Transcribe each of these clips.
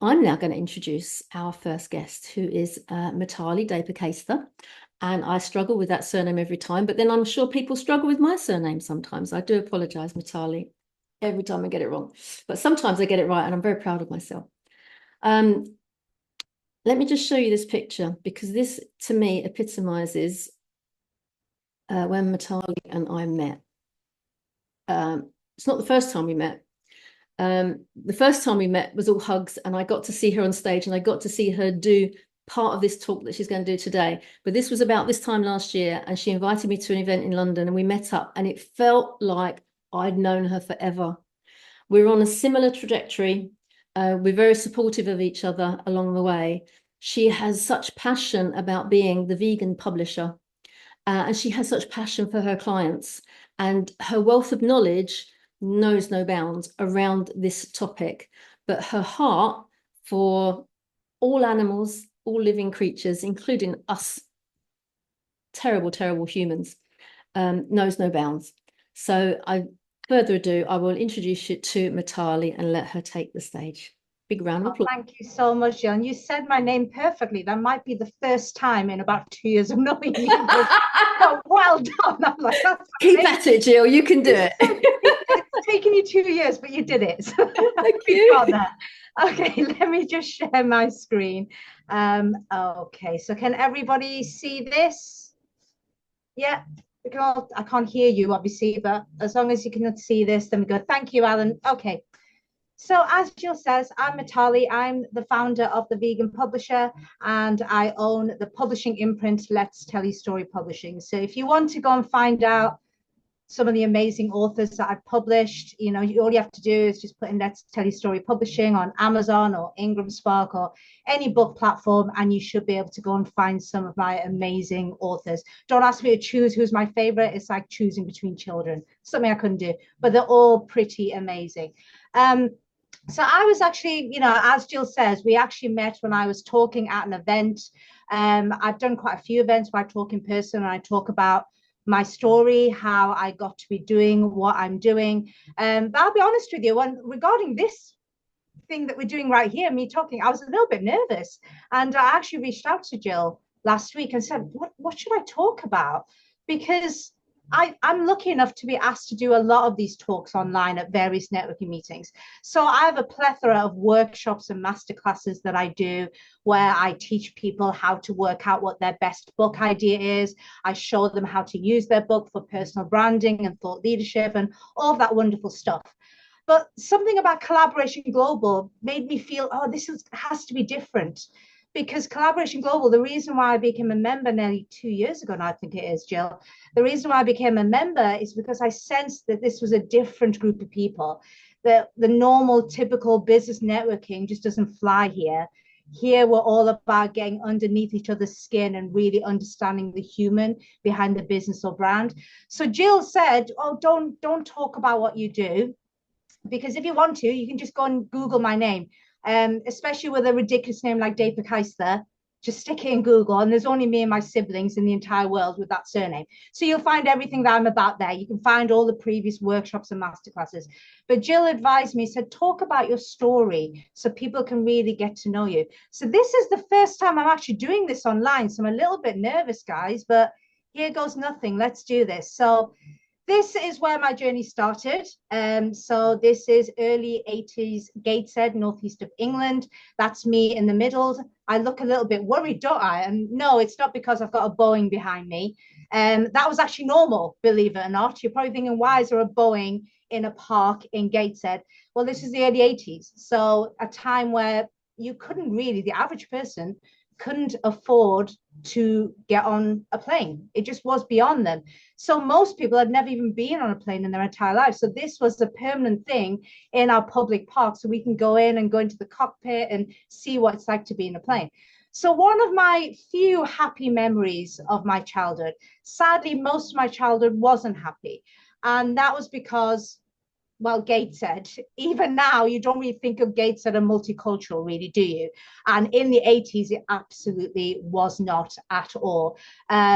I'm now going to introduce our first guest, who is Mitali Depurkaystha. And I struggle with that surname every time, but then I'm sure people struggle with my surname sometimes. I do apologize, Mitali, every time I get it wrong. But sometimes I get it right, and I'm very proud of myself. Um, Let me just show you this picture, because this, to me, epitomizes when Mitali and I met. It's not the first time we met. The first time we met was all hugs, and I got to see her on stage, and I got to see her do part of this talk that she's going to do today. But this was about this time last year, and she invited me to an event in London, and we met up, and it felt like I'd known her forever. We're on a similar trajectory. We're very supportive of each other along the way. She has such passion about being the vegan publisher, and she has such passion for her clients, and her wealth of knowledge knows no bounds around this topic. But her heart for all animals, all living creatures, including us terrible, terrible humans, knows no bounds. So further ado, I will introduce you to Mitali and let her take the stage. Big round of Oh, applause. thank you so much, Jan. You said my name perfectly. That might be the first time in about 2 years of knowing you. But well done. I'm like, that's Keep amazing. at it, Jill. You can do it. It's taken you 2 years, but you did it. So Thank we you. got that. Okay, let me just share my screen. Okay, so can everybody see this? Yeah, I can't hear you, obviously, but as long as you can see this, then we go. Thank you, Alan. Okay. So, as Jill says, I'm Mitali. I'm the founder of the Vegan Publisher, and I own the publishing imprint Let's Tell You Story Publishing. So, if you want to go and find out some of the amazing authors that I've published, all you have to do is just put in Let's Tell You Story Publishing on Amazon or Ingram Spark or any book platform, and you should be able to go and find some of my amazing authors. Don't ask me to choose who's my favorite. It's like choosing between children, something I couldn't do, but they're all pretty amazing. So I was actually, as Jill says, we actually met when I was talking at an event. I've done quite a few events where I talk in person and I talk about my story, how I got to be doing what I'm doing. But I'll be honest with you, regarding this thing that we're doing right here, me talking, I was a little bit nervous. And I actually reached out to Jill last week and said, what should I talk about? Because I'm lucky enough to be asked to do a lot of these talks online at various networking meetings. So I have a plethora of workshops and masterclasses that I do where I teach people how to work out what their best book idea is. I show them how to use their book for personal branding and thought leadership and all of that wonderful stuff. But something about Collaboration Global made me feel, oh, has to be different. Because Collaboration Global, the reason why I became a member nearly 2 years ago now, I think it is, Jill, the reason why I became a member is because I sensed that this was a different group of people. The normal, typical business networking just doesn't fly here. Here, we're all about getting underneath each other's skin and really understanding the human behind the business or brand. So Jill said, oh, don't talk about what you do, because if you want to, you can just go and Google my name, especially with a ridiculous name like Depurkaystha. Just stick it in Google, and there's only me and my siblings in the entire world with that surname. So you'll find everything that I'm about there. You can find all the previous workshops and masterclasses. But Jill advised me, said, talk about your story so people can really get to know you. So this is the first time I'm actually doing this online. So I'm a little bit nervous, guys, but here goes nothing. Let's do this. So this is where my journey started. So this is early 80s, Gateshead, northeast of England. That's me in the middle. I look a little bit worried, don't I? And no, it's not because I've got a Boeing behind me. That was actually normal, believe it or not. You're probably thinking, why is there a Boeing in a park in Gateshead? Well, this is the early 80s. So a time where you couldn't really, the average person couldn't afford to get on a plane. It just was beyond them. So most people had never even been on a plane in their entire life. So this was a permanent thing in our public park. So we can go in and go into the cockpit and see what it's like to be in a plane. So one of my few happy memories of my childhood, sadly, most of my childhood wasn't happy. And that was because, well, Gateshead, even now, you don't really think of Gateshead as multicultural, really, do you? And in the 80s, it absolutely was not at all.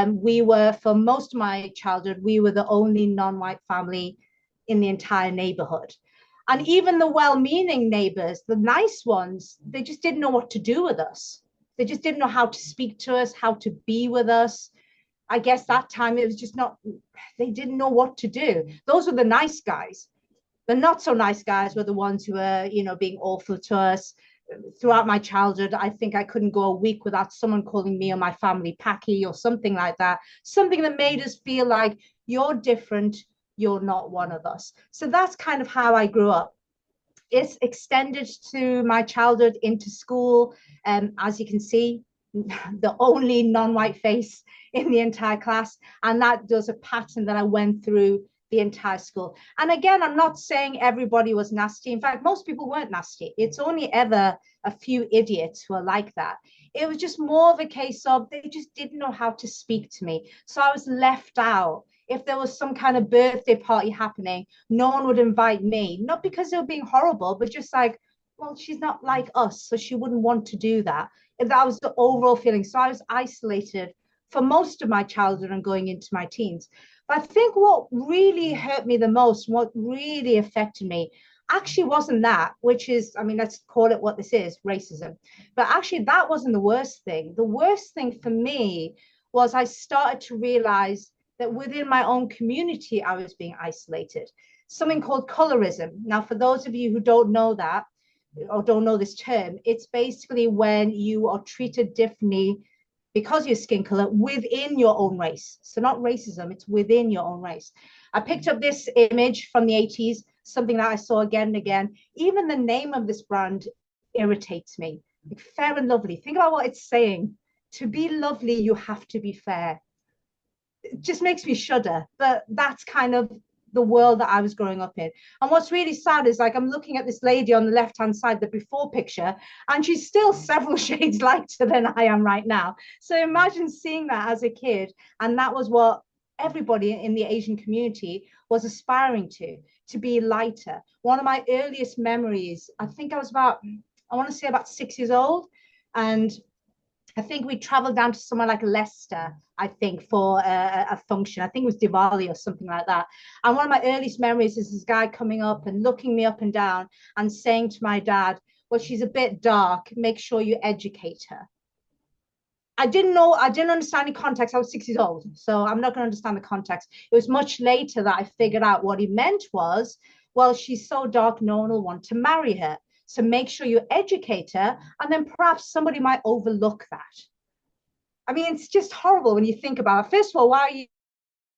We were, for most of my childhood, we were the only non-white family in the entire neighborhood. And even the well-meaning neighbors, the nice ones, they just didn't know what to do with us. They just didn't know how to speak to us, how to be with us. I guess that time it was just not, they didn't know what to do. Those were the nice guys. The not so nice guys were the ones who were, being awful to us. Throughout my childhood, I think I couldn't go a week without someone calling me or my family Packy or something like that. Something that made us feel like you're different, you're not one of us. So that's kind of how I grew up. It's extended to my childhood into school. As you can see, the only non-white face in the entire class. And that does a pattern that I went through the entire school. And again, I'm not saying everybody was nasty. In fact, most people weren't nasty. It's only ever a few idiots who are like that. It was just more of a case of they just didn't know how to speak to me. So I was left out. If there was some kind of birthday party happening, no one would invite me, not because they were being horrible, but just like, well, she's not like us, so she wouldn't want to do that. And that was the overall feeling. So I was isolated for most of my childhood and going into my teens. But I think what really hurt me the most, what really affected me, actually wasn't that, which is, I mean, let's call it what this is, racism. But actually, that wasn't the worst thing. The worst thing for me was I started to realize that within my own community, I was being isolated. Something called colorism. Now, for those of you who don't know that, or don't know this term, it's basically when you are treated differently because your skin color within your own race. So not racism, it's within your own race. I picked up this image from the 80s, something that I saw again and again. Even the name of this brand irritates me. Like Fair and Lovely. Think about what it's saying. To be lovely, you have to be fair. It just makes me shudder. But that's kind of the world that I was growing up in. And what's really sad is like I'm looking at this lady on the left-hand side, the before picture, and she's still several shades lighter than I am right now. So imagine seeing that as a kid. And that was what everybody in the Asian community was aspiring to be lighter. One of my earliest memories, I think I was about, I want to say about 6 years old. And I think we traveled down to somewhere like Leicester, I think, for a function. I think it was Diwali or something like that. And one of my earliest memories is this guy coming up and looking me up and down and saying to my dad, well, she's a bit dark. Make sure you educate her. I didn't understand the context. I was 6 years old, so I'm not going to understand the context. It was much later that I figured out what he meant was, well, she's so dark, no one will want to marry her. So make sure you educate her, and then perhaps somebody might overlook that. I mean, it's just horrible when you think about it. First of all, why are you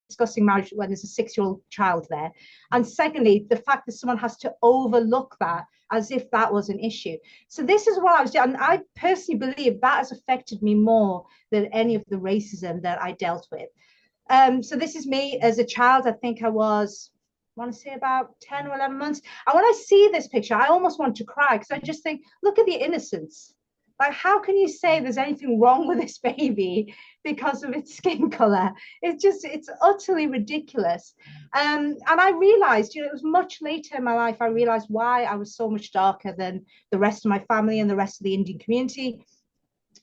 discussing marriage when there's a 6-year-old child there? And secondly, the fact that someone has to overlook that as if that was an issue. So this is what I was doing. And I personally believe that has affected me more than any of the racism that I dealt with. So this is me as a child. I think I was, I want to say about 10 or 11 months. And when I see this picture, I almost want to cry because I just think, look at the innocence. Like, how can you say there's anything wrong with this baby because of its skin color? It's utterly ridiculous. And I realized, it was much later in my life, I realized why I was so much darker than the rest of my family and the rest of the Indian community.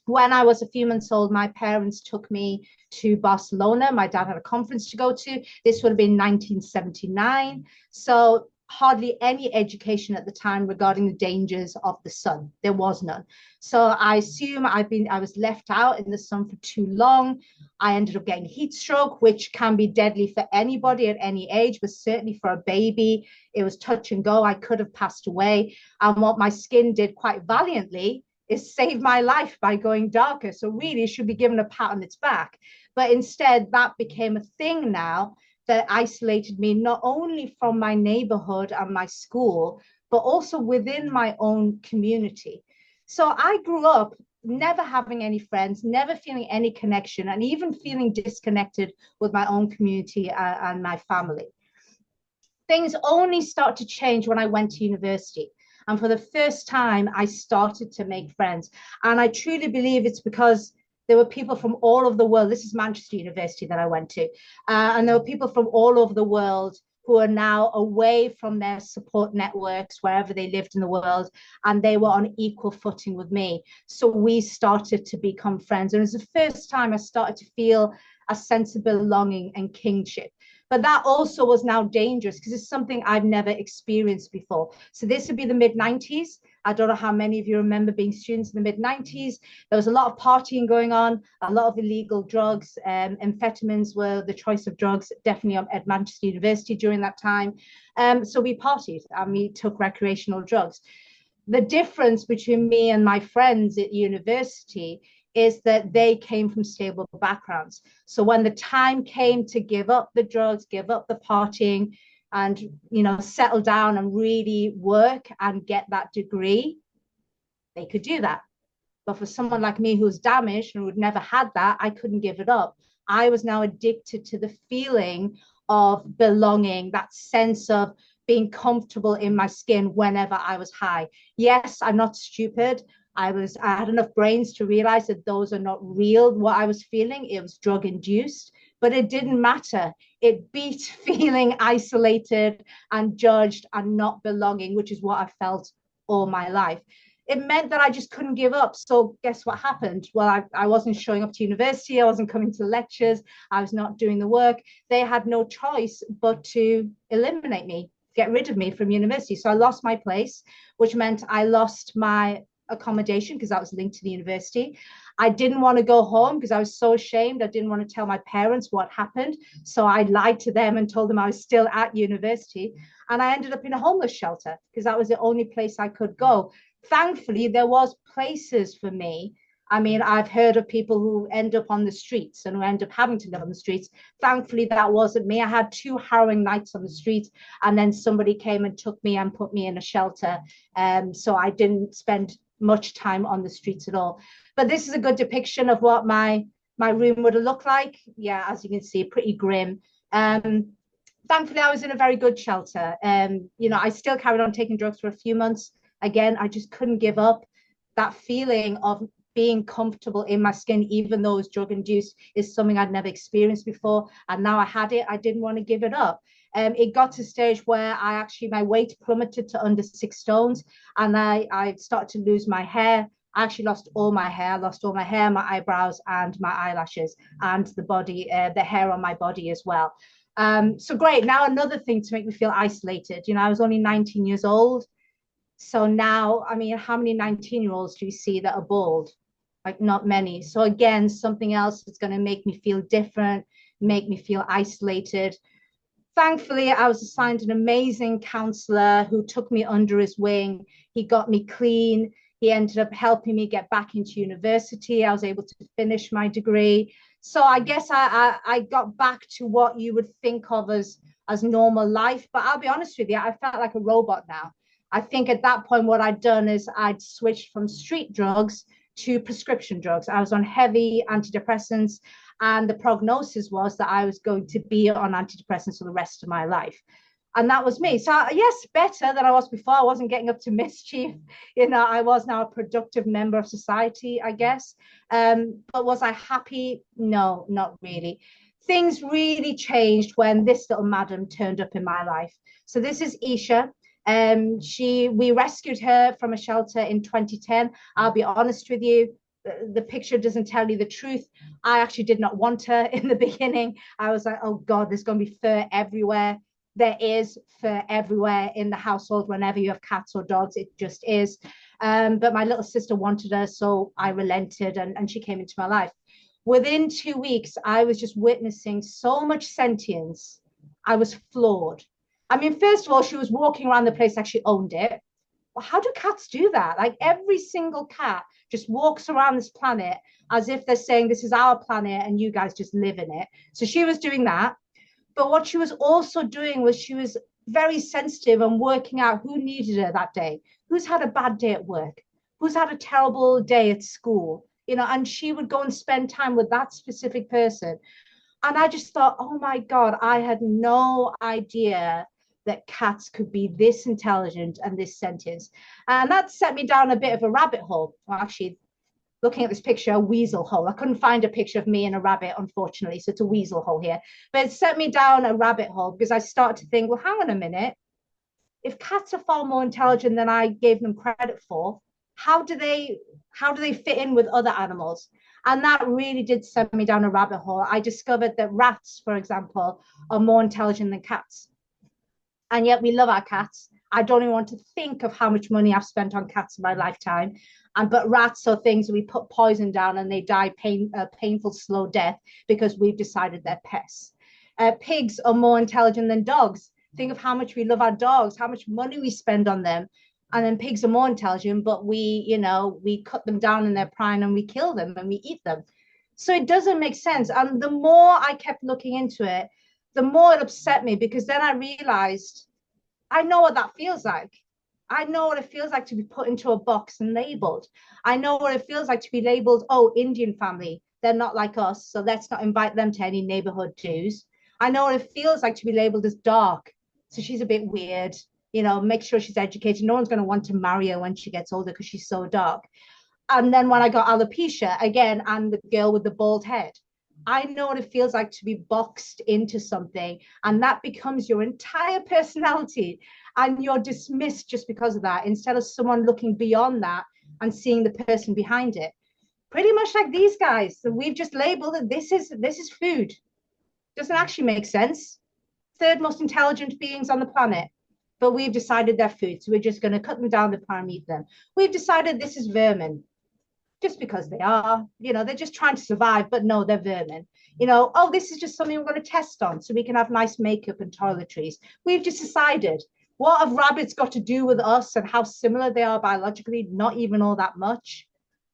When I was a few months old, my parents took me to Barcelona. My dad had a conference to go to. This would have been 1979. So hardly any education at the time regarding the dangers of the sun. There was none. So I assume I was left out in the sun for too long. I ended up getting heat stroke, which can be deadly for anybody at any age, but certainly for a baby, it was touch and go. I could have passed away. And what my skin did quite valiantly is save my life by going darker. So really, it should be given a pat on its back. But instead, that became a thing now that isolated me not only from my neighborhood and my school, but also within my own community. So I grew up never having any friends, never feeling any connection, and even feeling disconnected with my own community and my family. Things only start to change when I went to university. And for the first time, I started to make friends. And I truly believe it's because there were people from all over the world. This is Manchester University that I went to. And there were people from all over the world who are now away from their support networks, wherever they lived in the world. And they were on equal footing with me. So we started to become friends. And it was the first time I started to feel a sense of belonging and kinship. But that also was now dangerous because it's something I've never experienced before. So this would be the mid-90s. I don't know how many of you remember being students in the mid-90s. There was a lot of partying going on, a lot of illegal drugs. Amphetamines were the choice of drugs, definitely at Manchester University during that time. So we partied and we took recreational drugs. The difference between me and my friends at university is that they came from stable backgrounds. So when the time came to give up the drugs, give up the partying, and settle down and really work and get that degree, they could do that. But for someone like me who's damaged and who'd never had that, I couldn't give it up. I was now addicted to the feeling of belonging, that sense of being comfortable in my skin whenever I was high. Yes, I'm not stupid. I had enough brains to realize that those are not real. What I was feeling, it was drug induced, but it didn't matter. It beat feeling isolated and judged and not belonging, which is what I felt all my life. It meant that I just couldn't give up. So guess what happened? Well, I wasn't showing up to university. I wasn't coming to lectures. I was not doing the work. They had no choice but to eliminate me, get rid of me from university. So I lost my place, which meant I lost my accommodation because that was linked to the university. I didn't want to go home because I was so ashamed. I didn't want to tell my parents what happened. So I lied to them and told them I was still at university. And I ended up in a homeless shelter because that was the only place I could go. Thankfully, there was places for me. I mean, I've heard of people who end up on the streets and who end up having to live on the streets. Thankfully, that wasn't me. I had 2 harrowing nights on the streets, and then somebody came and took me and put me in a shelter. So I didn't spend much time on the streets at all. But this is a good depiction of what my room would have looked like. Yeah, as you can see, pretty grim. Thankfully, I was in a very good shelter. I still carried on taking drugs for a few months. Again, I just couldn't give up. That feeling of being comfortable in my skin, even though it's drug induced, is something I'd never experienced before. And now I had it, I didn't want to give it up. It got to a stage where my weight plummeted to under 6 stones, and I started to lose my hair. I actually lost all my hair. I lost all my hair, my eyebrows, and my eyelashes, and the hair on my body as well. So great. Now another thing to make me feel isolated. I was only 19 years old. So now, I mean, how many 19-year-olds do you see that are bald? Like, not many. So again, something else that's going to make me feel different, make me feel isolated. Thankfully, I was assigned an amazing counselor who took me under his wing. He got me clean. He ended up helping me get back into university. I was able to finish my degree. So I guess I got back to what you would think of as normal life. But I'll be honest with you, I felt like a robot now. I think at that point, what I'd done is I'd switched from street drugs to prescription drugs. I was on heavy antidepressants, and the prognosis was that I was going to be on antidepressants for the rest of my life. And that was me. So yes, better than I was before. I wasn't getting up to mischief. I was now a productive member of society, I guess. But was I happy? No, not really. Things really changed when this little madam turned up in my life. So this is Isha. We rescued her from a shelter in 2010. I'll be honest with you, the picture doesn't tell you the truth. I actually did not want her in the beginning. I was like, oh God, there's going to be fur everywhere. There is fur everywhere in the household whenever you have cats or dogs. It just is. But my little sister wanted her, so I relented, and she came into my life. Within 2 weeks, I was just witnessing so much sentience. I was floored. I mean, first of all, she was walking around the place like she owned it. Well, how do cats do that? Like, every single cat just walks around this planet as if they're saying, this is our planet and you guys just live in it. So she was doing that. But what she was also doing was she was very sensitive and working out who needed her that day, who's had a bad day at work, who's had a terrible day at school, and she would go and spend time with that specific person. And I just thought, oh my God, I had no idea that cats could be this intelligent and this sentient. And that set me down a bit of a rabbit hole. Well, actually, looking at this picture, a weasel hole. I couldn't find a picture of me and a rabbit, unfortunately, so it's a weasel hole here. But it set me down a rabbit hole because I started to think, well, hang on a minute. If cats are far more intelligent than I gave them credit for, how do they fit in with other animals? And that really did send me down a rabbit hole. I discovered that rats, for example, are more intelligent than cats. And yet we love our cats. I don't even want to think of how much money I've spent on cats in my lifetime. But rats are things we put poison down and they die painful, slow death because we've decided they're pests. Pigs are more intelligent than dogs. Think of how much we love our dogs, how much money we spend on them. And then pigs are more intelligent, but we cut them down in their prime and we kill them and we eat them. So it doesn't make sense. And the more I kept looking into it, the more it upset me, because then I realized I know what that feels like. I know what it feels like to be put into a box and labeled. I know what it feels like to be labeled, oh, Indian family, they're not like us, so let's not invite them to any neighborhood dues. I know what it feels like to be labeled as dark, so she's a bit weird. Make sure she's educated. No one's going to want to marry her when she gets older because she's so dark. And then when I got alopecia, again, I'm the girl with the bald head. I know what it feels like to be boxed into something, and that becomes your entire personality, and you're dismissed just because of that, instead of someone looking beyond that and seeing the person behind it. Pretty much like these guys. So we've just labeled it. This is food. Doesn't actually make sense. Third most intelligent beings on the planet. But we've decided they're food. So we're just going to cut them down the pan and eat them. We've decided this is vermin just because they are, they're just trying to survive, but no, they're vermin. Oh, this is just something we're going to test on so we can have nice makeup and toiletries. We've just decided, what have rabbits got to do with us and how similar they are biologically? Not even all that much,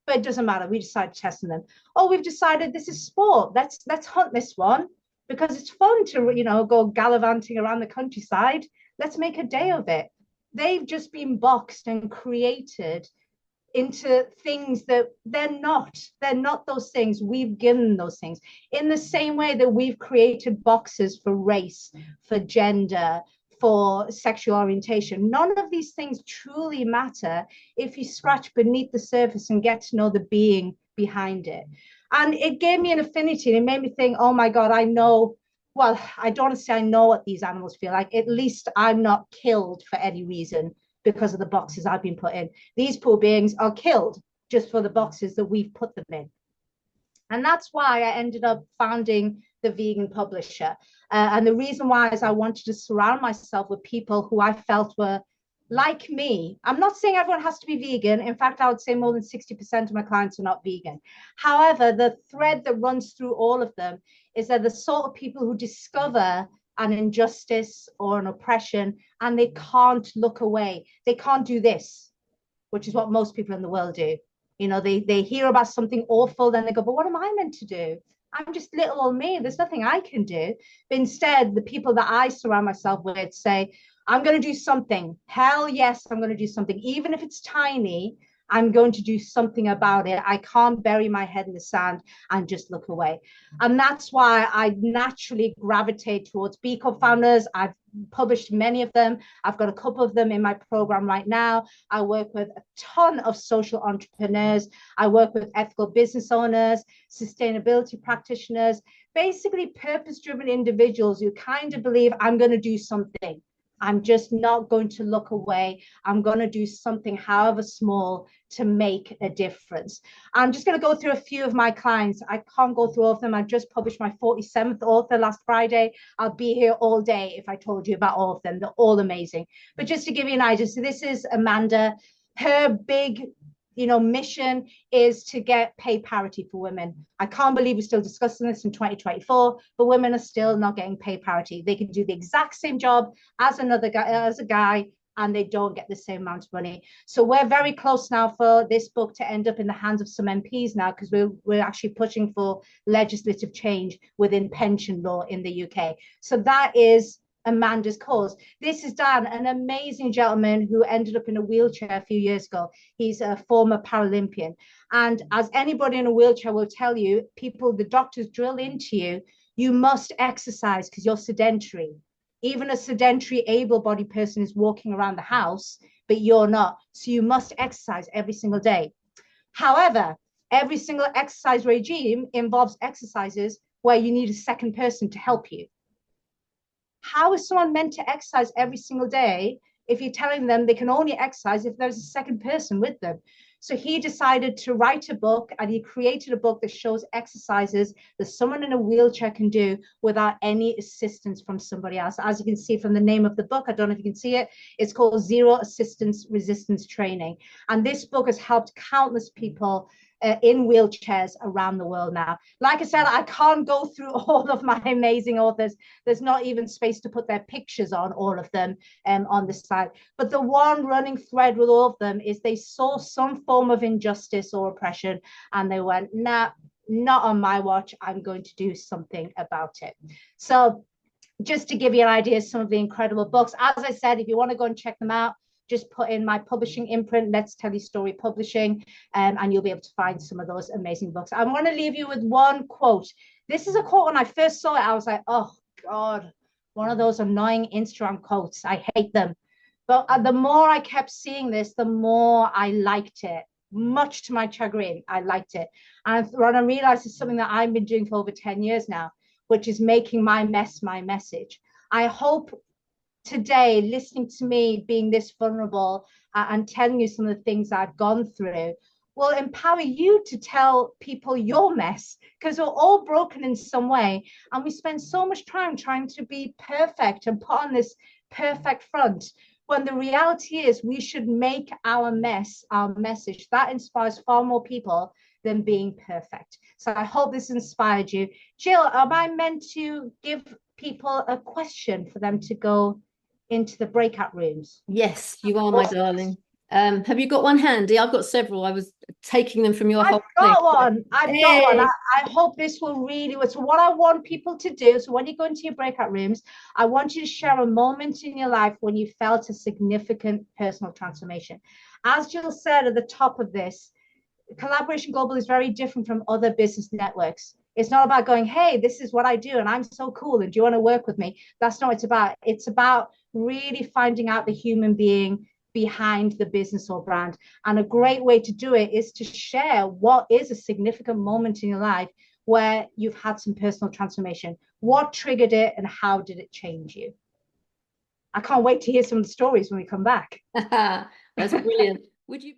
but it doesn't matter. We decided testing them. Oh, we've decided this is sport. Let's hunt this one because it's fun to, go gallivanting around the countryside. Let's make a day of it. They've just been boxed and created into things that they're not those things. We've given those things in the same way that we've created boxes for race, for gender, for sexual orientation. None of these things truly matter if you scratch beneath the surface and get to know the being behind it. And it gave me an affinity, and it made me think, oh my God, I know, well, I don't want to say I know what these animals feel like. At least I'm not killed for any reason because of the boxes I've been put in. These poor beings are killed just for the boxes that we've put them in. And that's why I ended up founding the Vegan Publisher. And the reason why is I wanted to surround myself with people who I felt were like me. I'm not saying everyone has to be vegan. In fact, I would say more than 60% of my clients are not vegan. However, the thread that runs through all of them is they're the sort of people who discover an injustice or an oppression and they can't look away. They can't do this, which is what most people in the world do. They hear about something awful, then they go, but what am I meant to do? I'm just little old me. There's nothing I can do. But instead, the people that I surround myself with say, I'm going to do something. Hell yes, I'm going to do something. Even if it's tiny, I'm going to do something about it. I can't bury my head in the sand and just look away. And that's why I naturally gravitate towards B Corp founders. I've published many of them. I've got a couple of them in my program right now. I work with a ton of social entrepreneurs. I work with ethical business owners, sustainability practitioners, basically purpose-driven individuals who kind of believe I'm going to do something. I'm just not going to look away. I'm going to do something, however small, to make a difference. I'm just going to go through a few of my clients. I can't go through all of them. I just published my 47th author last Friday. I'll be here all day if I told you about all of them. They're all amazing. But just to give you an idea, so this is Amanda. Her big mission is to get pay parity for women. I can't believe we're still discussing this in 2024, but women are still not getting pay parity. They can do the exact same job as a guy, and they don't get the same amount of money. So we're very close now for this book to end up in the hands of some MPs now, because we're actually pushing for legislative change within pension law in the UK. So that is Amanda's cause. This is Dan, an amazing gentleman who ended up in a wheelchair a few years ago. He's a former Paralympian. And as anybody in a wheelchair will tell you, the doctors drill into you, you must exercise because you're sedentary. Even a sedentary, able-bodied person is walking around the house, but you're not. So you must exercise every single day. However, every single exercise regime involves exercises where you need a second person to help you. How is someone meant to exercise every single day if you're telling them they can only exercise if there's a second person with them. So he decided to write a book, and he created a book that shows exercises that someone in a wheelchair can do without any assistance from somebody else. As you can see from the name of the book, I don't know if you can see it, it's called Zero Assistance Resistance Training. And this book has helped countless people in wheelchairs around the world now. Like I said, I can't go through all of my amazing authors. There's not even space to put their pictures on all of them on this slide. But the one running thread with all of them is they saw some form of injustice or oppression, and they went, nah, not on my watch. I'm going to do something about it. So just to give you an idea of some of the incredible books, as I said, if you want to go and check them out, just put in my publishing imprint, Let's Tell You Story Publishing, and you'll be able to find some of those amazing books. I'm going to leave you with one quote. This is a quote. When I first saw it, I was like, oh God, one of those annoying Instagram quotes. I hate them. But the more I kept seeing this, the more I liked it. Much to my chagrin, I liked it. And when I realized it's something that I've been doing for over 10 years now, which is making my mess my message. I hope today, listening to me being this vulnerable and telling you some of the things I've gone through will empower you to tell people your mess, because we're all broken in some way, and we spend so much time trying to be perfect and put on this perfect front, when the reality is we should make our mess our message. That inspires far more people than being perfect. So I hope this inspired you. Jill, am I meant to give people a question for them to go into the breakout rooms? Yes, you are, my darling. Have you got one handy? I've got several. I was taking them from your I've whole thing. got one. I've got one. Hey. I hope this will really. So what I want people to do. So when you go into your breakout rooms, I want you to share a moment in your life when you felt a significant personal transformation. As Jill said at the top of this, Collaboration Global is very different from other business networks. It's not about going, hey, this is what I do and I'm so cool and do you want to work with me? That's not what it's about. It's about really finding out the human being behind the business or brand. And a great way to do it is to share what is a significant moment in your life where you've had some personal transformation. What triggered it and how did it change you? I can't wait to hear some of the stories when we come back. That's brilliant. Would you